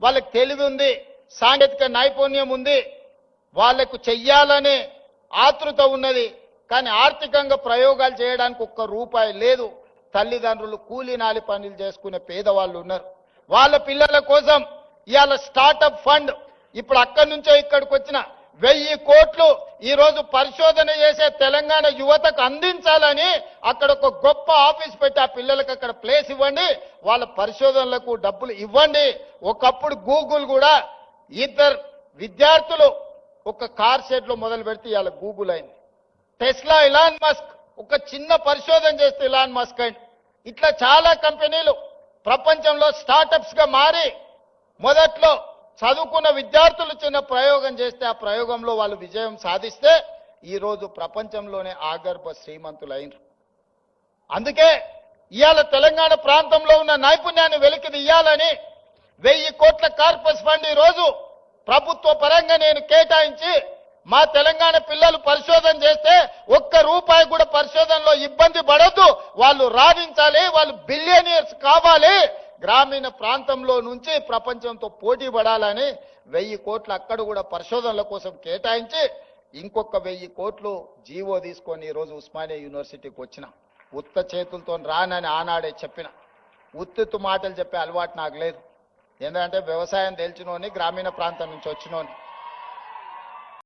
వాళ్ళకి తెలివి ఉంది, సాంకేతిక నైపుణ్యం ఉంది, వాళ్లకు చెయ్యాలనే ఆతృత ఉన్నది. కానీ ఆర్థికంగా ప్రయోగాలు చేయడానికి ఒక్క రూపాయి లేదు. తల్లిదండ్రులు కూలీ నాలి పనులు చేసుకునే పేదవాళ్ళు ఉన్నారు. వాళ్ళ పిల్లల కోసం ఇవాళ స్టార్టప్ ఫండ్ ఇప్పుడు అక్కడి నుంచో ఇక్కడికి వచ్చిన 1000 కోట్లు ఈ రోజు పరిశోధన చేసే తెలంగాణ యువతకు అందించాలని అక్కడ ఒక గొప్ప ఆఫీస్ పెట్టి ఆ పిల్లలకు అక్కడ ప్లేస్ ఇవ్వండి, వాళ్ళ పరిశోధనలకు డబ్బులు ఇవ్వండి. ఒకప్పుడు గూగుల్ కూడా 2 విద్యార్థులు ఒక కార్ షెడ్ లో మొదలు పెడితే ఇవాళ గూగుల్ అయింది. టెస్లా ఇలాన్ మస్క్ ఒక చిన్న పరిశోధన చేస్తే ఇలాన్ మస్క్ అయింది. ఇట్లా చాలా కంపెనీలు ప్రపంచంలో స్టార్టప్స్ గా మారి మొదట్లో చదువుకున్న విద్యార్థులు చిన్న ప్రయోగం చేస్తే ఆ ప్రయోగంలో వాళ్ళు విజయం సాధిస్తే ఈ రోజు ప్రపంచంలోనే ఆగర్భ శ్రీమంతులైనరు. అందుకే ఇవాళ తెలంగాణ ప్రాంతంలో ఉన్న నైపుణ్యాన్ని వెలికి తీయాలని 1000 కోట్ల కార్పస్ ఫండ్ ఈ రోజు ప్రభుత్వ పరంగా నేను కేటాయించి మా తెలంగాణ పిల్లలు పరిశోధన చేస్తే ఒక్క రూపాయి కూడా పరిశోధనలో ఇబ్బంది పడొద్దు, వాళ్ళు రాణించాలి, వాళ్ళు బిలియనియర్స్ కావాలి, గ్రామీణ ప్రాంతంలో నుంచి ప్రపంచంతో పోటీ పడాలని 1000 కోట్లు అక్కడ కూడా పరిశోధనల కోసం కేటాయించి ఇంకొక 1000 కోట్లు జీవో తీసుకొని ఈరోజు ఉస్మానియా యూనివర్సిటీకి వచ్చిన. ఉత్త చేతులతో రానని ఆనాడే చెప్పిన. ఉత్తుత్తు మాటలు చెప్పే అలవాటు నాకు లేదు. ఎందుకంటే వ్యవసాయం తెలిసినోని, గ్రామీణ ప్రాంతం నుంచి వచ్చినోని.